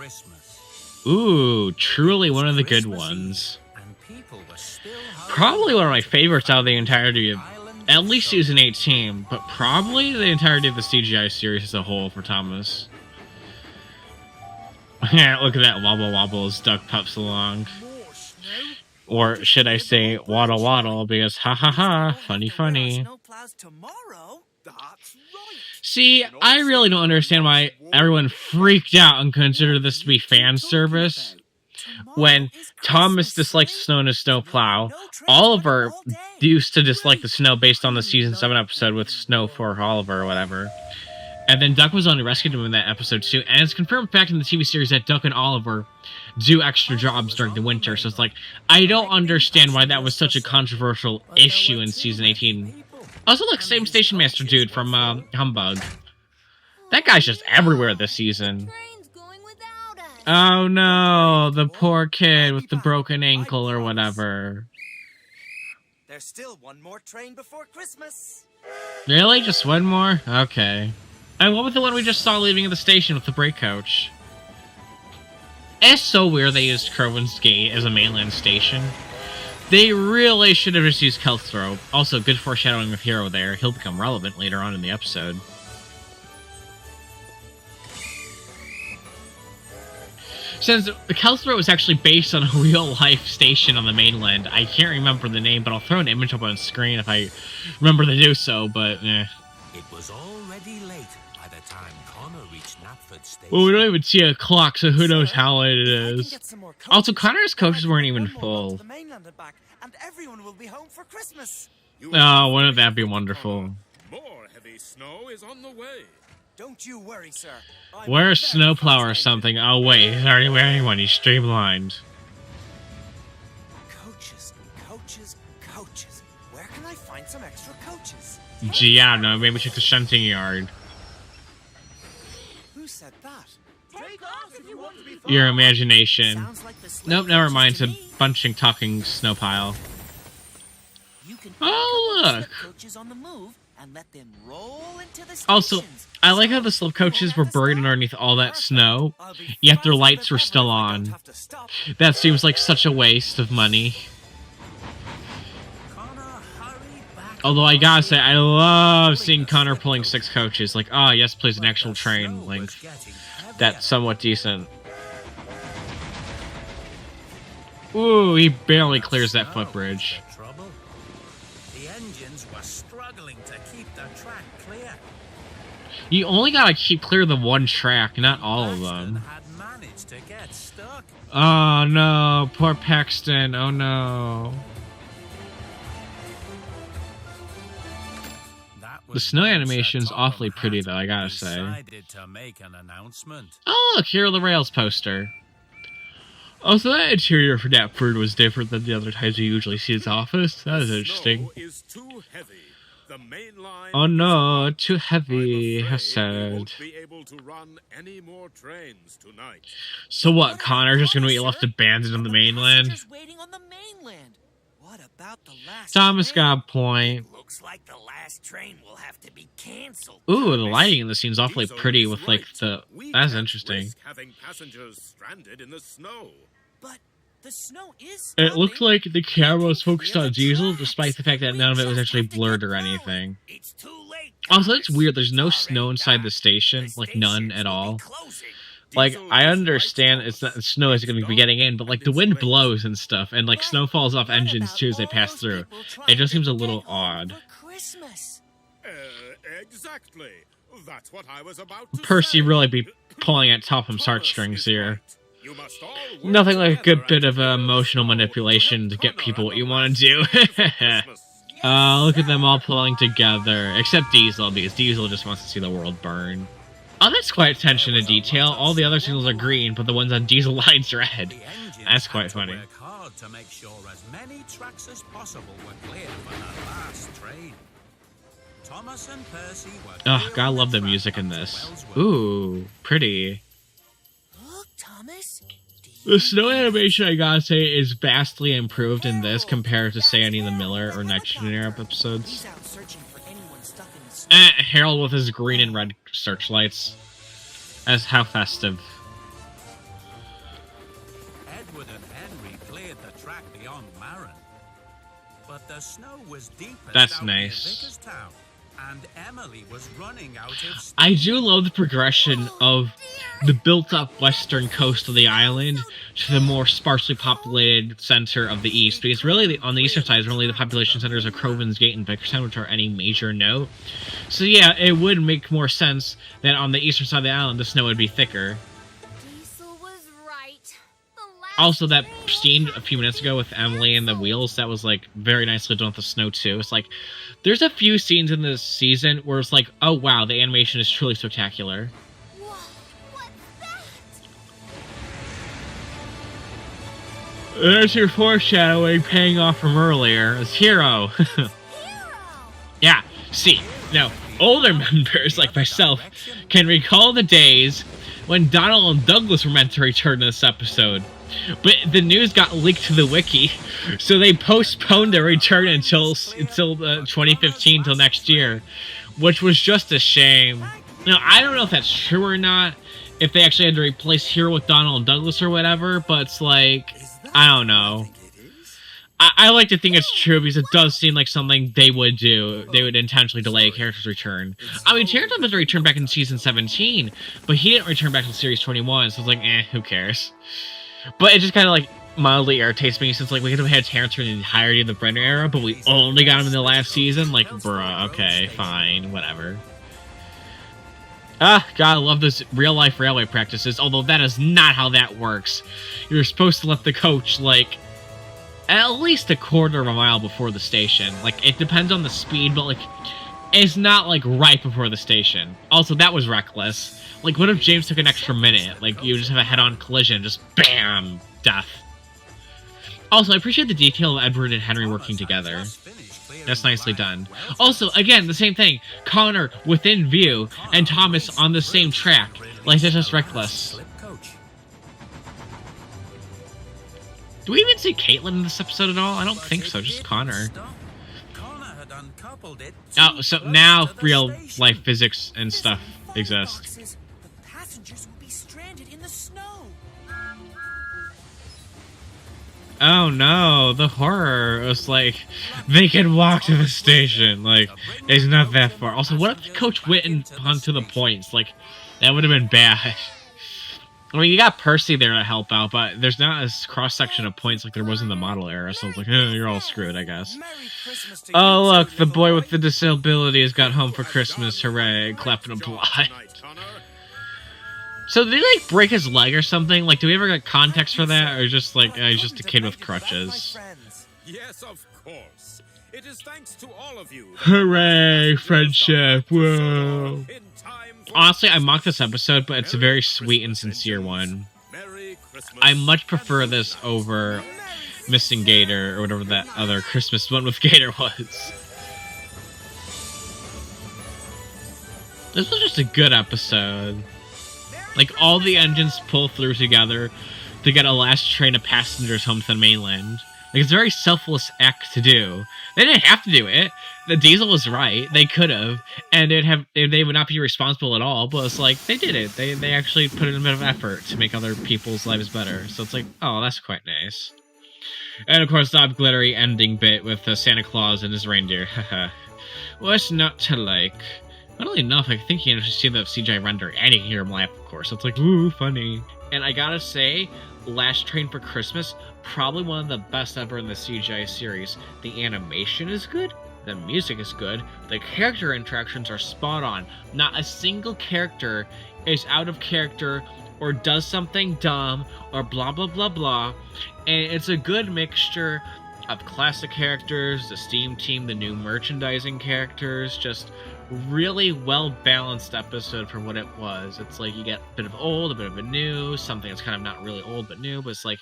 Christmas. Ooh, truly one of the good ones. Probably one of my favorites out of the entirety of at least season 18, but probably the entirety of the CGI series as a whole for Thomas. Yeah, look at that wobble wobble as Duck puffs along. Or should I say waddle waddle, because ha ha ha, funny funny. See, I really don't understand why everyone freaked out and considered this to be fan service. When Thomas dislikes snow and a snowplow, Oliver used to dislike the snow based on the season 7 episode with Snow for Oliver or whatever. And then Duck was only rescued him in that episode too. And it's confirmed fact in the TV series that Duck and Oliver do extra jobs during the winter. So it's like, I don't understand why that was such a controversial issue in season 18. Also, look, same station master dude from Humbug. That guy's just everywhere this season. Oh no, the poor kid with the broken ankle or whatever. There's still one more train before Christmas. Really? Just one more? Okay. And what with the one we just saw leaving at the station with the break coach? It's so weird they used Kerwin's Gate as a mainland station. They really should have just used Kelthrope. Also, good foreshadowing of Hero there. He'll become relevant later on in the episode. Since Kelthrope was actually based on a real-life station on the mainland, I can't remember the name, but I'll throw an image up on screen if I remember to do so, but eh. It was already late by the time Connor reached Knapford Station. Well, we don't even see a clock, so who knows how late it is. Also, Connor's coaches weren't even full. Oh, wouldn't that be wonderful? More heavy snow is on the way. Don't you worry, sir. Wear a snowplow or something. Oh wait, he's already wearing one. He's streamlined. Coaches, coaches, coaches. Where can I find some extra coaches? Gee, I don't know. Maybe check the shunting yard. Who said that? Take off if you want to be Your imagination. Like nope, never mind. It's a bunching, talking snow pile. Oh, look. Coaches on the move and let them roll into the Also, I like how the slip coaches were buried underneath all that snow, yet their lights were still on. That seems like such a waste of money. Although I gotta say, I love seeing Connor pulling 6 coaches. Like, oh yes, please, an actual train length. That's somewhat decent. Ooh, he barely clears that footbridge. The engines were struggling to keep the track clear. You only gotta keep clear the one track, not all of them. Had managed to get stuck. Oh no, poor Paxton. Oh no. The snow animation's awfully pretty, though, I gotta say. To make an announcement. Oh, look, here are the Rails poster. Also, that interior for Knapford was different than the other times you usually see his office. That is interesting. Is too heavy. The main line oh no, too heavy, Hassan. Be able to run any more trains tonight. So what, Connor's just gonna be left abandoned on the mainland? Waiting on the mainland. What about the last Thomas train? got a point. Looks like the last train will have to be canceled. Ooh, the lighting in the scene's awfully pretty with like the. That's interesting. Having passengers stranded in the snow. But the snow is. It looked like the camera was focused on Diesel, despite the fact that none of it was actually blurred or anything. It's too late. Also, it's weird. There's no snow inside the station, like none at all. Like, I understand it's not, snow isn't going to be getting in, but like the wind blows and stuff, and like snow falls off engines too as they pass through. It just seems a little odd. Exactly. That's what I was about to Percy say. really be pulling at Topham's heartstrings here. Nothing like a good bit of emotional manipulation to get people what you want to do. Look at them all pulling together, except Diesel, because Diesel just wants to see the world burn. Oh, that's quite attention to detail. All the other signals are green, but the ones on Diesel line's red. That's quite funny. Work hard to make sure as many tracks as possible were clear for the last train. Thomas and Percy were. Oh, gotta love the music in this. Ooh, pretty. Look, Thomas. The snow animation, I gotta say, is vastly improved in this compared to, say, any of the Miller or Nitrogen Era episodes. Harold with his green and red searchlights. As how festive. Edward and Henry cleared the track beyond Marin. But the snow was deepest That's out nice. near Vickerstown, and Emily was running out of steam. I do love the progression of the built-up western coast of the island to the more sparsely populated center of the east, because really on the eastern side is really the population centers of Crovan's Gate and Vickerstown, which are any major note. So yeah, it would make more sense that on the eastern side of the island the snow would be thicker. Also, that scene a few minutes ago with Emily and the wheels, that was, like, very nicely done with the snow, too. It's like, there's a few scenes in this season where it's like, oh, wow, the animation is truly spectacular. What's that? There's your foreshadowing paying off from earlier as Hero. Hero! Yeah, see, now, older members like myself can recall the days when Donald and Douglas were meant to return to this episode. But the news got leaked to the wiki, so they postponed their return until 2015, till next year, which was just a shame. Now, I don't know if that's true or not, if they actually had to replace Hero with Donald and Douglas or whatever, but it's like, I don't know. I like to think it's true because it does seem like something they would do. They would intentionally delay a character's return. I mean, Terrence was returned back in season 17, but he didn't return back in series 21, so it's like, who cares? But it just kind of, like, mildly irritates me since, like, we could have had Terrence for the entirety of the Brenner era, but we only got him in the last season. Like, bruh, okay, fine, whatever. Ah, gotta love those real-life railway practices, although that is not how that works. You're supposed to let the coach, like, at least a quarter of a mile before the station. Like, it depends on the speed, but, like, it's not, like, right before the station. Also, that was reckless. Like, what if James took an extra minute? Like, you just have a head-on collision, just BAM! Death. Also, I appreciate the detail of Edward and Henry working together. That's nicely done. Also, again, the same thing. Connor within view, and Thomas on the same track. Like, that's just reckless. Do we even see Caitlin in this episode at all? I don't think so, just Connor. Oh, so now real-life physics and stuff exist. The passengers will be stranded in the snow. Oh no, the horror. It was like, they can walk to the station. Like, it's not that far. Also, what if the coach went onto the points? Like, that would have been bad. I mean, you got Percy there to help out, but there's not a cross-section of points like there was in the model era, so it's like, you're all screwed, I guess. Oh, look, the boy with the disability has got home for Christmas. Hooray, clap and applaud. So did he, like, break his leg or something? Like, do we ever get context for that? Or just, like, he's just a kid with crutches? Yes, of course. It is thanks to all of you. Hooray, friendship, whoa. Honestly, I mock this episode, but it's a very sweet and sincere one. I much prefer this over Missing Gator, or whatever that other Christmas one with Gator was. This was just a good episode. Like, all the engines pull through together to get a last train of passengers home to the mainland. Like, it's a very selfless act to do. They didn't have to do it. The Diesel was right. They could have. And they would not be responsible at all. But it's like, they did it. They actually put in a bit of effort to make other people's lives better. So it's like, oh, that's quite nice. And of course, that glittery ending bit with Santa Claus and his reindeer. Haha. What's not to like? Funnily enough, I think you can actually see the CGI render and you can hear him laugh, of course. It's like, ooh, funny. And I gotta say, Last Train for Christmas, probably one of the best ever in the CGI series. The animation is good, the music is good, the character interactions are spot on. Not a single character is out of character or does something dumb or blah blah blah blah. And it's a good mixture of classic characters, the Steam Team, the new merchandising characters, just really well-balanced episode for what it was. It's like you get a bit of old, a bit of a new, something that's kind of not really old but new, but it's like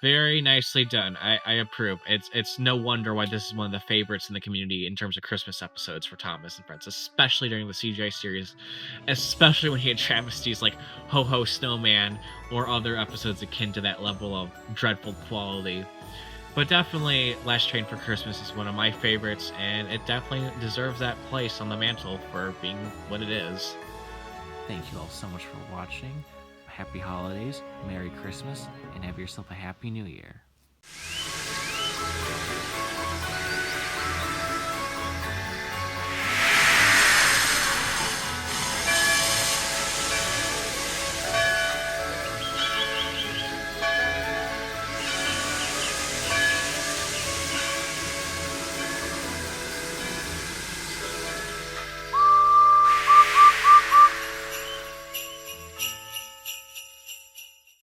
very nicely done. I approve. It's no wonder why this is one of the favorites in the community in terms of Christmas episodes for Thomas and Friends, especially during the CGI series, especially when he had travesties like Ho Ho Snowman or other episodes akin to that level of dreadful quality. But definitely, Last Train for Christmas is one of my favorites, and it definitely deserves that place on the mantle for being what it is. Thank you all so much for watching. happy holidays, Merry Christmas, and have yourself a Happy New Year.